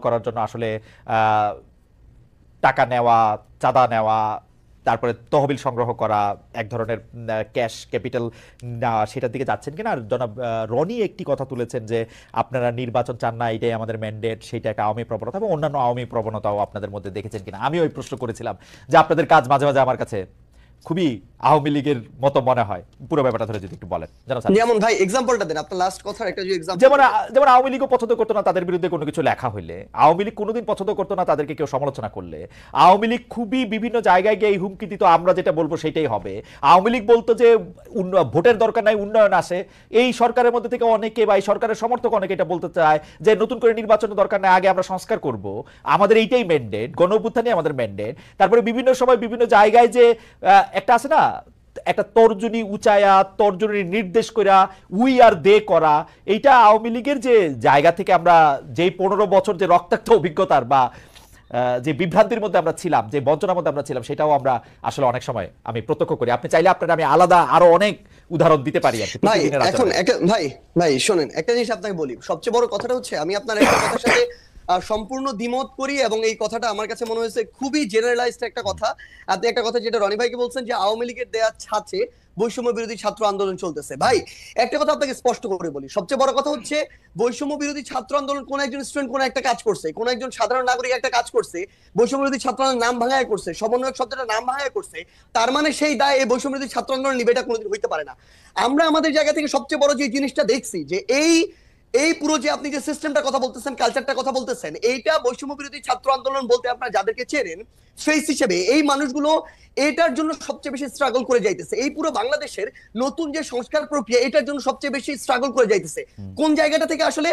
করার জন্য আসলে টাকা নেওয়া, চাঁদা নেওয়া, তারপরে তহবিল সংগ্রহ করা, এক ধরনের ক্যাশ ক্যাপিটাল নেওয়া, সেটার দিকে যাচ্ছেন কিনা? আর জনাব রনি একটি কথা তুলেছেন যে আপনারা নির্বাচন চান না, এটাই আমাদের ম্যান্ডেট, সেইটা একটা আওয়ামী প্রবণতা এবং অন্যান্য আওয়ামী প্রবণতাও আপনাদের মধ্যে দেখেছেন কিনা। আমি ওই প্রশ্ন করেছিলাম যে আপনাদের কাজ মাঝে মাঝে আমার কাছে খুবই আওয়ামী লীগের মতো মনে হয়। পুরো ব্যাপারটা ধরে যদি একটু বলেন। যেমন ভাই এক্সাম্পলটা দেন, আপনার লাস্ট কথার একটা যে এক্সাম্পল। যেমন আওয়ামী লীগও পছন্দ করতো না তাদের বিরুদ্ধে কোনো কিছু লেখা হইলে, আওয়ামী লীগ কোনোদিন পছন্দ করতো না তাদেরকে কেউ সমালোচনা করলে, আওয়ামী লীগ খুবই বিভিন্ন জায়গায় গিয়ে হুমকি দিত আমরা যেটা বলবো সেটাই হবে। আওয়ামী লীগ বলতো যে ভোটের দরকার নাই, উন্নয়ন আসে। এই সরকারের মধ্যে থেকে অনেকে বা এই সরকারের সমর্থক অনেকে এটা বলতে চায় যে নতুন করে নির্বাচনের দরকার নাই, আগে আমরা সংস্কার করব, আমাদের এইটাই ম্যান্ডেট, গণঅভ্যুত্থানই আমাদের ম্যান্ডেট। তারপরে বিভিন্ন সময় বিভিন্ন জায়গায় যে একটা আছে না, একটা তর্জনী উচায়া, তর্জনী নির্দেশ করা, উই আর দে করা, এইটা আওয়ামী লীগের যে জায়গা থেকে আমরা যেই 15 বছর যে রক্তাক্ত অভিজ্ঞতার বা যে বিভ্রান্তির মধ্যে আমরা ছিলাম, যে বঞ্চনার মধ্যে আমরা ছিলাম, সেটাও আমরা আসলে অনেক সময় আমি প্রত্যক্ষ করি। আপনি চাইলে আপনার আমি আলাদা আরো অনেক উদাহরণ দিতে পারি। ভাই এখন ভাই শোনেন, একটা জিনিস আপনাকে বলি, সবচেয়ে বড় কথাটা হচ্ছে আমি আপনার একটা কথার সাথে সম্পূর্ণ দ্বিমত করি, এবং এই কথাটা আমার কাছে মনে হয়েছে খুবই জেনারেলাইজড একটা কথা। আপনি একটা কথা যেটা রনি ভাইকে বলছেন যে আওয়ামী লীগের দেয়া ছাঁচে বৈষম্য বিরোধী ছাত্র আন্দোলন চলতেছে। ভাই একটা কথা আপনাকে স্পষ্ট করে বলি, সবচেয়ে বড় কথা হচ্ছে বৈষম্য বিরোধী ছাত্র আন্দোলন কোন একজন স্টুডেন্ট কোন একটা কাজ করছে, কোন একজন সাধারণ নাগরিক একটা কাজ করছে, বৈষম্য বিরোধী ছাত্র আন্দোলন নাম ভাঙায় করছে, সমন্বয়ক শব্দটা নাম ভাঙায় করছে, তার মানে সেই দায় এই বৈষম্য বিরোধী ছাত্র আন্দোলন নিবে, এটা কোনোদিন হইতে পারে না। আমরা আমাদের জায়গা থেকে সবচেয়ে বড় যে জিনিসটা দেখছি যে এই পুরো যে আপনি যে সিস্টেমটার কথা বলতেছেন, কালচারটার কথা বলতেছেন, এইটা বৈষম্য বিরোধী ছাত্র আন্দোলন বলতে আপনারা যাদেরকে চেনেন ফেস হিসেবে এই মানুষগুলো এটার জন্য সবচেয়ে বেশি স্ট্রাগল করে যাইতেছে। এই পুরো বাংলাদেশের নতুন যে সংস্কার প্রক্রিয়া, এটার জন্য সবচেয়ে বেশি স্ট্রাগল করে যাইতেছে। কোন জায়গাটা থেকে আসলে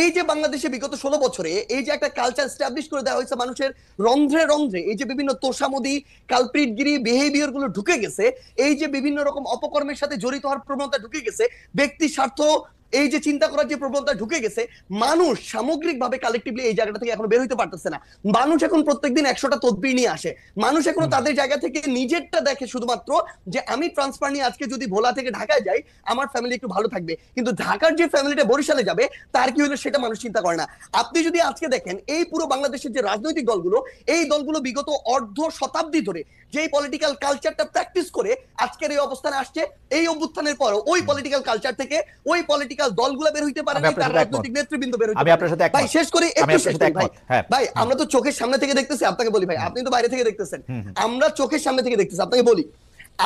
এই যে বাংলাদেশে বিগত 16 বছরে এই যে একটা কালচার এস্টাবলিশ করে দেওয়া হয়েছে, মানুষের রন্ধ্রে রন্ধ্রে এই যে বিভিন্ন তোষামোদি কালপ্রিটগিরি বিহেভিয়ার গুলো ঢুকে গেছে, এই যে বিভিন্ন রকম অপকর্মের সাথে জড়িত হওয়ার প্রবণতা ঢুকে গেছে, ব্যক্তি স্বার্থ এই যে চিন্তা করার যে প্রবণতা ঢুকে গেছে, মানুষ সামগ্রিকভাবে কালেক্টিভলি এই জায়গাটা থেকে এখন বের হইতে পারতেছে না। মানুষ এখন প্রত্যেকদিন 100টা তদবির নিয়ে আসে, মানুষ এখন তাদের জায়গা থেকে নিজেরটা দেখে শুধুমাত্র যে আমি ট্রান্সফার নিয়ে আজকে যদি ভোলা থেকে ঢাকায় যাই আমার ফ্যামিলি একটু ভালো থাকবে, কিন্তু ঢাকার যে ফ্যামিলিটা বরিশালে যাবে তার কি হলো সেটা মানুষ চিন্তা করে না। আপনি যদি আজকে দেখেন এই পুরো বাংলাদেশের যে রাজনৈতিক দলগুলো, এই দলগুলো বিগত অর্ধ শতাব্দী ধরে যেই পলিটিক্যাল কালচারটা প্র্যাকটিস করে আজকের এই অবস্থানে আসছে, এই অভ্যুত্থানের পরও ওই পলিটিক্যাল কালচার থেকে ওই পলিটিক্যাল দলগুলো বের হইতে পারে না, তার রাজনৈতিক নেতৃবৃন্দ বের হইতে পারে না। ভাই শেষ করি, একটু শেষ করি ভাই। ভাই আমরা তো চোখের সামনে থেকে দেখতেছি, আপনাকে বলি ভাই, আপনি তো বাইরে থেকে দেখতেছেন, আমরা চোখের সামনে থেকে দেখতেছি। আপনাকে বলি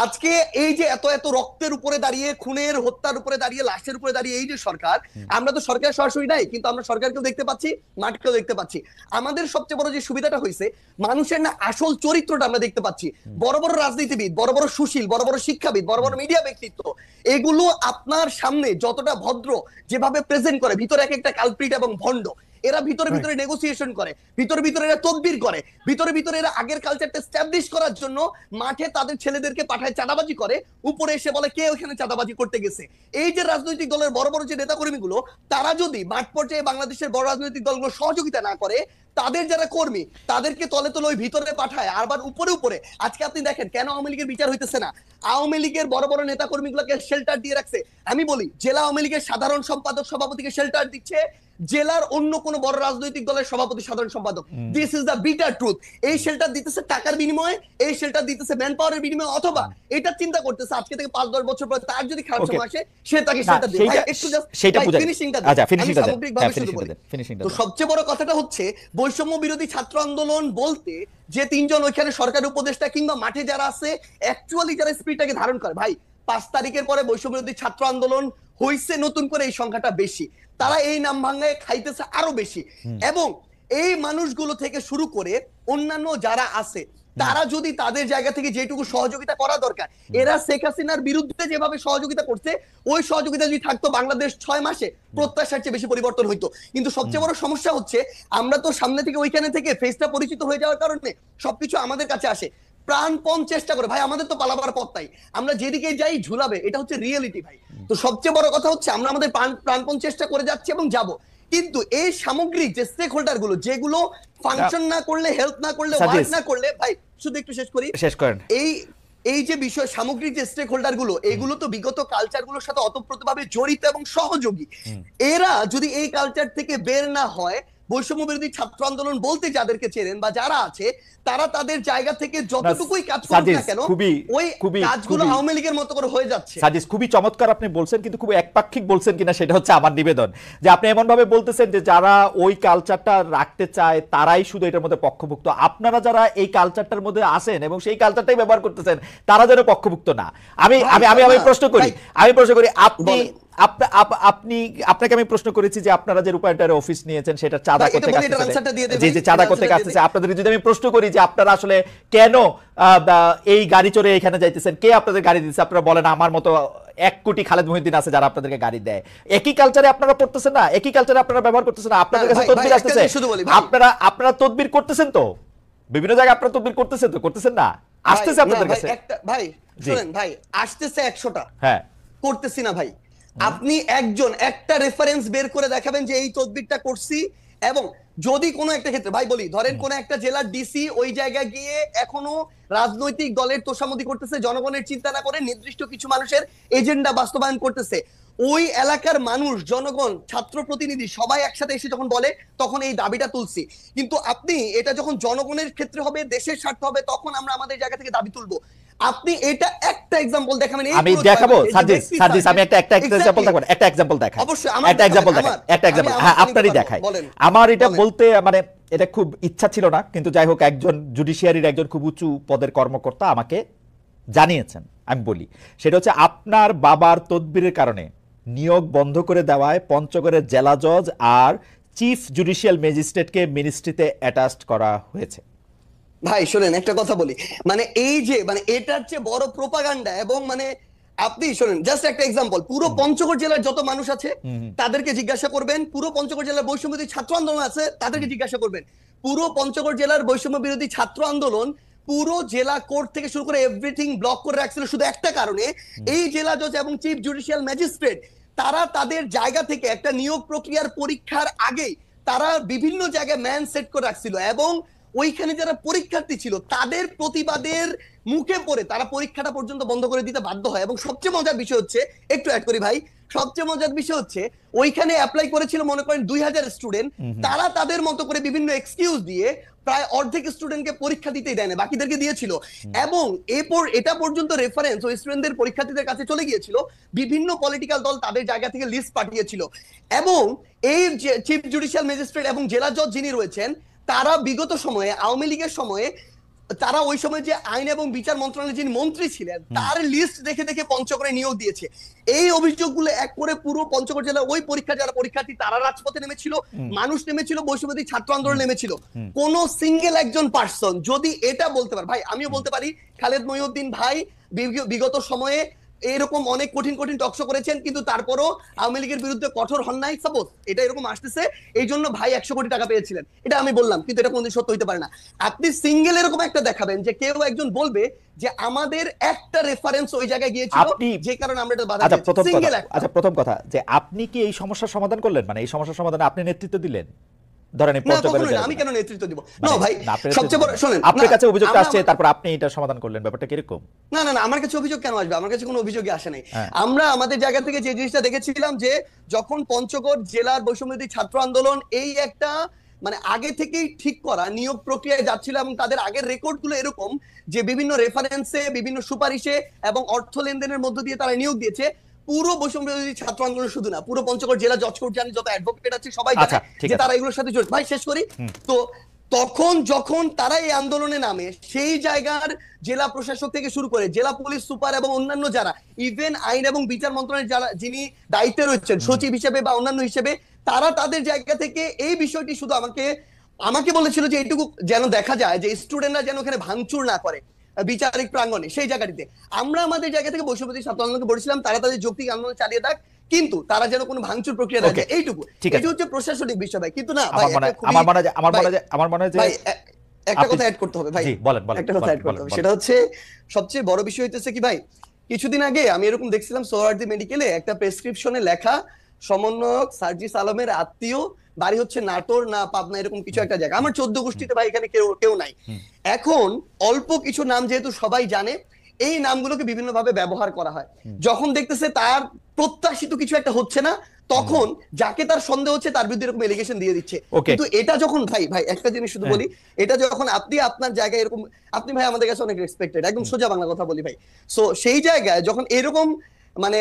আজকে এই যে এত এত রক্তের উপরে দাঁড়িয়ে, খুনের হত্যার উপরে দাঁড়িয়ে, লাশের উপরে দাঁড়িয়ে এই যে সরকার, আমরা তো সরকার সরাসরি নাই, কিন্তু আমরা সরকারকেও দেখতে পাচ্ছি, মাঠকেও দেখতে পাচ্ছি। আমাদের সবচেয়ে বড় যে সুবিধাটা হয়েছে, মানুষের না আসল চরিত্রটা আমরা দেখতে পাচ্ছি। বড় বড় রাজনীতিবিদ, বড় বড় সুশীল, বড় বড় শিক্ষাবিদ, বড় বড় মিডিয়া ব্যক্তিত্ব, এগুলো আপনার সামনে যতটা ভদ্র যেভাবে প্রেজেন্ট করে, ভিতরে এক একটা কালপ্রিট এবং ভণ্ড। এরা ভিতরে ভিতরে নেগোসিয়েশন করে, ভিতরে ভিতরে এরা তদবির করে, ভিতরে ভিতরে এরা আগের কালচারটা এস্টাবলিশ করার জন্য মাঠে তাদের ছেলেদেরকে পাঠায় চাঁদাবাজি করে, উপরে এসে বলে কে ওখানে চাঁদাবাজি করতে গেছে। এই যে রাজনৈতিক দলের বড় বড় যে নেতাকর্মীগুলো, তারা যদি মাঠ পর্যায়ে বাংলাদেশের বড় রাজনৈতিক দলগুলো সহযোগিতা না করে, তাদের যারা কর্মী তাদেরকে তলে তলে ওই ভিতরে পাঠায়, আবার উপরে উপরে আজকে আপনি দেখেন কেন আওয়ামী লীগের বিচার হইতেছে না। আওয়ামী লীগের বড় বড় নেতা কর্মীগুলোকে শেল্টার দিয়ে রাখছে। আমি বলি জেলা আওয়ামী লীগের সাধারণ সম্পাদক সভাপতিকে শেল্টার দিচ্ছে জেলার অন্য কোন বড় রাজনৈতিক দলের সভাপতি সাধারণ সম্পাদক। This is the bitter truth. এই শেল্টার দিতেছে টাকার বিনিময়ে, এই শেল্টার দিতেছে ম্যান পাওয়ারের বিনিময়ে, অথবা এটা চিন্তা করতেছে আজকে থেকে 5-10 বছর পরে তার যদি খারাপ সময় আসে সে তাকে শেল্টার দেবে। ভাই একটু জাস্ট সেটা বুঝাই, ফিনিশিংটা দেন। আচ্ছা ফিনিশিংটা দেন, সামগ্রিকভাবে শুরু করি। তো সবচেয়ে বড় কথাটা হচ্ছে বৈষম্য বিরোধী ছাত্র আন্দোলন বলতে যে তিনজন ওইখানে সরকারি উপদেষ্টা কিংবা মাঠে যারা আছে অ্যাকচুয়ালি যারা স্পিরিটটাকে ধারণ করে, ভাই 5 তারিখের পরে বৈষম্য বিরোধী ছাত্র আন্দোলন হইছে নতুন করে এই সংখ্যাটা বেশি, তারা এই নাম ভাঙায় খাইতেছে আরো বেশি। এবং এই মানুষগুলো থেকে শুরু করে অন্যান্য যারা আছে তারা যদি তাদের জায়গা থেকে যেটুকু সহযোগিতা করা দরকার, এরা শেখ হাসিনার বিরুদ্ধে যেভাবে সহযোগিতা করছে ওই সহযোগিতা যদি থাকতো বাংলাদেশ 6 মাসে প্রত্যাশার চেয়ে বেশি পরিবর্তন হইতো। কিন্তু সবচেয়ে বড় সমস্যা হচ্ছে আমরা তো সামনে থেকে ওইখানে থেকে ফেসটা পরিচিত হয়ে যাওয়ার কারণে সবকিছু আমাদের কাছে আসে, প্রাণপণ চেষ্টা করে। ভাই আমাদের তো পালাবার পথ নাই, আমরা যেদিকে যাই ঝুলাবে, এটা হচ্ছে রিয়েলিটি ভাই। তো সবচেয়ে বড় কথা হচ্ছে আমরা আমাদের প্রাণপণ চেষ্টা করে যাচ্ছি এবং যাব, কিন্তু এই সামগ্রিক যে স্টেক হোল্ডার গুলো যেগুলো ফাংশন না করলে, হেল্প না করলে, ওয়ার্ক না করলে, ভাই শুধু একটু শেষ করি, শেষ করেন। এই যে বিষয় সামগ্রিক যে স্টেক হোল্ডার গুলো, এগুলো তো বিগত কালচার গুলোর সাথে অতপ্রতভাবে জড়িত এবং সহযোগী। এরা যদি এই কালচার থেকে বের না হয় বৈষম্য বিরোধী ছাত্র আন্দোলন বলতে যাদেরকে চেনেন বা যারা আছে, তারা তাদের জায়গা থেকে যতটুকুই কাজ করুক না কেন, ওই কাজগুলো আওয়ামী লীগের মতো করে হয়ে যাচ্ছে। সাজিস, খুবই চমৎকার আপনি বলছেন, কিন্তু খুব একপাক্ষিক বলছেন কিনা সেটা হচ্ছে আমার নিবেদন। যে আপনি এমন ভাবে বলতেছেন যে যারা ওই কালচারটা রাখতে চায় তারাই শুধু এটার মধ্যে পক্ষভুক্ত, আপনারা যারা এই কালচারটার মধ্যে আসেন এবং সেই কালচারটাই ব্যবহার করতেছেন তারা যেন পক্ষভুক্ত না। আমি প্রশ্ন করি আপনাকে আমি প্রশ্ন করেছি যে আপনারা যে রূপায়ণটার অফিস নিয়েছেন সেটা চাঁদা করতে চাঁদা করতে আসতেছে, আপনাদের যদি আমি প্রশ্ন করি যে আপনারা আসলে কেন এই গাড়ি চড়ে এখানে যাইতেছেন, কে আপনাদের গাড়ি দিচ্ছে, আপনারা বলেন আমার মতো 1 কোটি খালেদ মহিউদ্দিন আছে যারা আপনাদেরকে গাড়ি দেয়। একই কালচারে আপনারা পড়তেছেন না, একই কালচারে আপনারা ব্যবহার করতেছেন না, আপনাদের কাছে তদবির আসতেছে, আপনারা তদবির করতেছেন তো, বিভিন্ন জায়গায় আপনারা তদবির করতেছেন তো, করতেছেন না, আসতেছে আপনাদের কাছে। ভাই শুনেন ভাই, আসতেছে 100টা, হ্যাঁ করতেছি না ভাই। আপনি একটা রেফারেন্স বের করে দেখাবেন যে এই তদবিরটা করছি। এবং যদি কোনো একটা ক্ষেত্রে ভাই বলি, ধরেন কোন একটা জেলার ডিসি ওই জায়গায় গিয়ে এখনো রাজনৈতিক দলের তোষামোদি করতেছে, জনগণের চিন্তা না করে নির্দিষ্ট কিছু মানুষের এজেন্ডা বাস্তবায়ন করতেছে, ওই এলাকার মানুষ, জনগণ, ছাত্র প্রতিনিধি সবাই একসাথে এসে যখন বলে তখন এই দাবিটা তুলছি। কিন্তু আপনি এটা যখন জনগণের ক্ষেত্রে হবে, দেশের স্বার্থ হবে, তখন আমরা আমাদের জায়গা থেকে দাবি তুলবো। আপনি এটা একটা এক্সাম্পল দেখাবেন, আমি দেখাবো সার্জিস, আমি একটা এক্সাম্পল দেখাবো, একটা এক্সাম্পল দেখাই, অবশ্যই একটা এক্সাম্পল হ্যাঁ আপনারই দেখাই। আমার এটা বলতে মানে এটা খুব ইচ্ছা ছিল না, কিন্তু যাই হোক একজন জুডিশিয়ারির একজন খুব উঁচু পদের কর্মকর্তা আমাকে জানিয়েছেন, আমি বলি সেটা হচ্ছে আপনার বাবার তদবিরের কারণে নিয়োগ বন্ধ করে দেওয়ায় পঞ্চগড়ের জেলা জজ আর চিফ জুডিশিয়াল ম্যাজিস্ট্রেটকে মিনিস্ট্রিতে অ্যাটাচড করা হয়েছে। ভাই শোনেন একটা কথা বলি, মানে এই যে মানে এটার চেয়ে বড় প্রোপাগান্ডা, এবং মানে আপনি শোনেন জাস্ট একটা এক্সাম্পল, পুরো পঞ্চগড় জেলার যত মানুষ আছে তাদেরকে জিজ্ঞাসা করবেন, পুরো পঞ্চগড় জেলার বৈষম্য বিরোধী ছাত্র আন্দোলন আছে তাদেরকে জিজ্ঞাসা করবেন, পুরো পঞ্চগড় জেলার বৈষম্য বিরোধী ছাত্র আন্দোলন পুরো জেলা কোর্ট থেকে শুরু করে এভরিথিং ব্লক করে রাখছিল শুধু একটা কারণে, এই জেলা জজ এবং চিফ জুডিশিয়াল ম্যাজিস্ট্রেট তারা তাদের জায়গা থেকে একটা নিয়োগ প্রক্রিয়ার পরীক্ষার আগেই তারা বিভিন্ন জায়গায় ম্যান সেট করে রাখছিল, এবং ওইখানে যারা পরীক্ষার্থী ছিল তাদের প্রতিবাদের মুখে পড়ে তারা পরীক্ষাটা পর্যন্ত বন্ধ করে দিতে বাধ্য হয়। এবং সবচেয়ে মজার বিষয় হচ্ছে, একটু অ্যাড করি ভাই, সবচেয়ে মজার বিষয় হচ্ছে ওইখানে অ্যাপ্লাই করেছিল মনে করেন 2000 স্টুডেন্ট, তারা তাদের মতো করে বিভিন্ন এক্সকিউজ দিয়ে প্রায় অর্ধেক স্টুডেন্টকে পরীক্ষা দিতেই দেয় না, বাকিদেরকে দিয়েছিল। এবং এরপর এটা পর্যন্ত রেফারেন্স ওই স্টুডেন্টদের পরীক্ষার্থীদের কাছে চলে গিয়েছিল, বিভিন্ন পলিটিক্যাল দল তাদের জায়গা থেকে লিস্ট পাঠিয়েছিল। এবং এই চিফ জুডিশিয়াল ম্যাজিস্ট্রেট এবং জেলা জজ যিনি রয়েছেন তারা বিগত সময়ে আওয়ামী লীগের সময়ে তারা ওই সময় যে আইন এবং বিচার মন্ত্রণালয়ের যিনি মন্ত্রী ছিলেন তার লিস্ট দেখে দেখে পঞ্চগড়ে নিয়োগ দিয়েছে। এই অভিযোগগুলো এক করে পুরো পঞ্চগড় জেলার ওই পরীক্ষা যারা পরীক্ষার্থী তারা রাজপথে নেমেছিল, মানুষ নেমেছিল, বৈষম্যবিরোধী ছাত্র আন্দোলন নেমেছিল। কোন সিঙ্গেল একজন পার্সন যদি এটা বলতে পারে, ভাই আমিও বলতে পারি খালেদ মহিউদ্দিন ভাই বিগত সময়ে এরকম অনেক কঠিন কঠিন টকশো করেছেন, কিন্তু তারপরও আওয়ামী লীগের বিরুদ্ধে কঠোর হন নাই। সাপোজ এটা এরকম আসতেছে এই জন্য ভাই 100 কোটি টাকা পেয়েছিলেন, এটা আমি বললাম, কিন্তু এটা কোনদিন সত্য হতে পারে না। আপনি সিঙ্গেল এরকম একটা দেখাবেন যে কেউ একজন বলবে যে আমাদের একটা রেফারেন্স ওই জায়গায় গিয়েছিল যে কারণে আমরা এটা বাধা দিয়েছি। সিঙ্গেল একটা। আচ্ছা প্রথম কথা যে আপনি কি এই সমস্যার সমাধান করলেন, মানে এই সমস্যার সমাধানে আপনি নেতৃত্ব দিলেন? ধরেন আমি কেন নেতৃত্ব দিব? না ভাই, সবচেয়ে বড় শুনেন, আপনার কাছে অভিযোগটা আসছে তারপর আপনি এটা সমাধান করলেন, ব্যাপারটা কিরকম? না না না, আমার কাছে অভিযোগ কেন আসবে? আমার কাছে কোনো অভিযোগই আসে নাই। আমরা আমাদের জায়গা থেকে যে জিনিসটা দেখেছিলাম যে যখন পঞ্চগড় জেলার বৈষম্যবিরোধী ছাত্র আন্দোলন এই একটা মানে আগে থেকেই ঠিক করা নিয়োগ প্রক্রিয়ায় যাচ্ছিল, এবং তাদের আগের রেকর্ড গুলো এরকম যে বিভিন্ন রেফারেন্সে, বিভিন্ন সুপারিশে এবং অর্থ লেনদেনের মধ্য দিয়ে তারা নিয়োগ দিয়েছে। পুরো বৈষম্য বিরোধী ছাত্র আন্দোলন শুধু না, পুরো পঞ্চগড় জেলা জজ কোর্ট জানে, যত অ্যাডভোকেট আছে সবাই জানে যে তারা এগুলোর সাথে জড়িত। ভাই শেষ করি তো, তখন যখন তারা এই আন্দোলনে নামে সেই জায়গার জেলা প্রশাসক থেকে শুরু করে জেলা পুলিশ সুপার এবং অন্যান্য যারা, ইভেন আইন এবং বিচার মন্ত্রণালয়ের যারা যিনি দায়িত্বে রয়েছেন সচিব হিসেবে বা অন্যান্য হিসেবে, তারা তাদের জায়গা থেকে এই বিষয়টি শুধু আমাকে বলেছিল যে এইটুকু যেন দেখা যায় যে স্টুডেন্টরা যেন ওখানে ভাঙচুর না করে বিচারিক প্রাঙ্গণে, সেই জায়গাটিতে আমরা আমাদের জায়গা থেকে বৈষম্যবিরোধী ছাত্র আন্দোলনকে বলেছিলাম তারা তাদের যৌক্তিক আন্দোলন চালিয়ে থাক, কিন্তু তারা যেন কোনো ভাঙচুর প্রক্রিয়া না যায়, এইটুকু। এটা হচ্ছে প্রশাসনিক বিষয় ভাই, কিন্তু না ভাই আমার মনে হয় যে একটা কথা অ্যাড করতে হবে ভাই, বলেন একটা কথা অ্যাড করতে হবে, সেটা হচ্ছে সবচেয়ে বড় বিষয় হইতেছে কি ভাই, কিছুদিন আগে আমি এরকম দেখছিলাম সোহরাওয়ার্দী মেডিকেলে একটা প্রেসক্রিপশনে লেখা সমন্বয়ক সার্জিস আলমের আত্মীয়, বাড়ি হচ্ছে নাটোর না পাবনা এরকম কিছু একটা জায়গা, আমার 14 গোষ্ঠীতে ভাই এখানে কেউ নাই। এখন অল্প কিছু নাম যেহেতু সবাই জানে, এই নামগুলোকে বিভিন্ন ভাবে ব্যবহার করা হয়। যখন দেখতেছে তার প্রত্যাশিত কিছু একটা হচ্ছে না, তখন যাকে তার সন্দেহ হচ্ছে তার বিরুদ্ধে এরকম এলিগেশন দিয়ে দিচ্ছে। Okay. কিন্তু এটা যখন ভাই একটা জিনিস শুধু বলি, এটা যখন আপনি আপনার জায়গায় এরকম, আপনি ভাই আমাদের কাছে অনেক রেসপেক্টেড, একদম সোজা বাংলা কথা বলি ভাই। সো সেই জায়গায় যখন এরকম মানে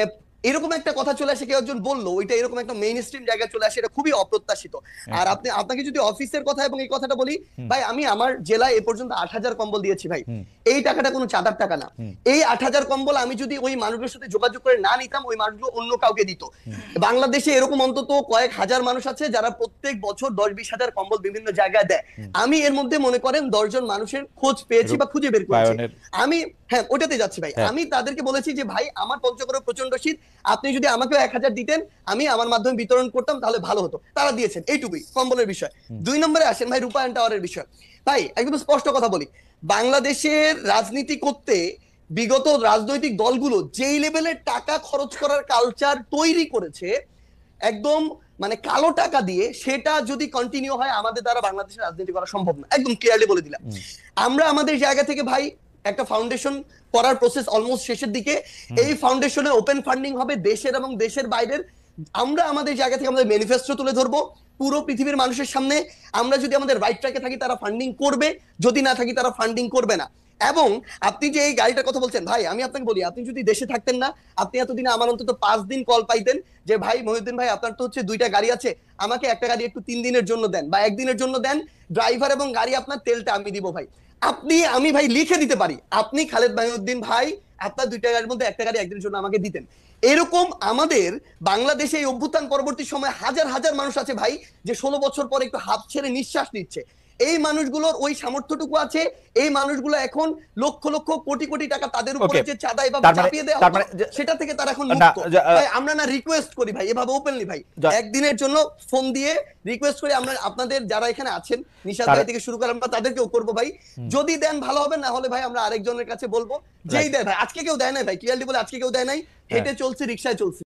এরকম একটা কথা চলে আসে, কেউ একজন বললো ওইটা এরকম একটা মেইন স্ট্রিম জায়গায় চলে আসে, এটা খুবই অপ্রত্যাশিত। আর আপনাকে যদি অফিসের কথা এবং এই কথাটা বলি ভাই, আমি আমার জেলায় এ পর্যন্ত 8,000 কম্বল দিয়েছি ভাই। এই টাকাটা কোনো চাঁদার টাকা না। এই 8,000 কম্বল আমি যদি ওই মানুষগুলোর সাথে যোগাযোগ করে না নিতাম, ওই মানুষগুলো অন্য কাউকে দিত। বাংলাদেশে এরকম অন্তত কয়েক হাজার মানুষ আছে যারা প্রত্যেক বছর 10-20 হাজার কম্বল বিভিন্ন জায়গায় দেয়। আমি এর মধ্যে মনে করেন 10 জন মানুষের খোঁজ পেয়েছি বা খুঁজে বের করেছি। আমি ওটাতে যাচ্ছি ভাই। আমি তাদেরকে বলেছি যে ভাই আমার পঞ্চগড়ে প্রচন্ড শীত, আপনি যদি আমাকেও 1,000 দিতেন, আমি আমার মাধ্যমে বিতরণ করতাম, তাহলে ভালো হতো। তারা দিয়েছেন, এইটুকুই কম্বলের বিষয়। 2 নম্বরে আসেন ভাই রূপায়ণ টাওয়ারের বিষয়। ভাই একদম স্পষ্ট কথা বলি, বাংলাদেশের রাজনীতি করতে বিগত রাজনৈতিক দলগুলো যেই লেভেলের টাকা খরচ করার কালচার তৈরি করেছে, একদম মানে কালো টাকা দিয়ে, সেটা যদি কন্টিনিউ হয় আমাদের দ্বারা বাংলাদেশের রাজনীতি করা সম্ভব না, একদম ক্লিয়ারলি বলে দিলাম। আমরা আমাদের জায়গা থেকে ভাই একটা ফাউন্ডেশন করার প্রসেস অলমোস্ট শেষের দিকে। এই ফাউন্ডেশনে ওপেন ফান্ডিং হবে দেশের এবং দেশের বাইরের। আমরা আমাদের জায়গা থেকে আমাদের ম্যানিফেস্টো তুলে ধরবো পুরো পৃথিবীর মানুষের সামনে। আমরা যদি আমাদের রাইট ট্র্যাকে থাকি তারা ফান্ডিং করবে, যদি না থাকি তারা ফান্ডিং করবে না। এবং আপনি যে এই গাড়িটার কথা বলছেন ভাই, আমি আপনাকে বলি, আপনি যদি দেশে থাকতেন না, আপনি এতদিনে আমার অন্তত 5 দিন কল পাইতেন যে ভাই মহিউদ্দিন ভাই, আপনার তো হচ্ছে 2টা গাড়ি আছে, আমাকে একটা গাড়ি একটু 3 দিনের জন্য দেন বা 1 দিনের জন্য দেন, ড্রাইভার এবং গাড়ি আপনার, তেলটা আমি দিব ভাই। আমি ভাই লিখে দিতে পারি, আপনি খালেদ মহিউদ্দিন ভাই আপনার 2টা গাড়ির মধ্যে একটা গাড়ি একদিনের জন্য আমাকে দিতেন। এরকম আমাদের বাংলাদেশে এই অভ্যুত্থান পরবর্তী সময় হাজার হাজার মানুষ আছে ভাই, যে 16 বছর পরে একটু হাত ছেড়ে নিঃশ্বাস নিচ্ছে। এই মানুষগুলোর ওই সামর্থ্যটুকু আছে। এই মানুষগুলো এখন লক্ষ লক্ষ কোটি কোটি টাকা তাদের উপরে যে চাঁদা এভাবে চাপিয়ে দেওয়া হতো, সেটা থেকে তারা এখন মুক্ত। ভাই আমরা না রিকোয়েস্ট করি ভাই এভাবে ওপেনলি ভাই, একদিনের জন্য ফোন দিয়ে রিকোয়েস্ট করি, আমরা আপনাদের যারা এখানে আছেন নিশাদ ভাই থেকে শুরু করে আমরা তাদেরকেও করবো ভাই, যদি দেন ভালো হবে, না হলে ভাই আমরা আরেকজনের কাছে বলবো, যেই দেয় ভাই। আজকে কেউ দেয় নাই ভাই, ক্লিয়ারলি বলে আজকে কেউ দেয় নাই, হেঁটে চলছে, রিকশায় চলছে।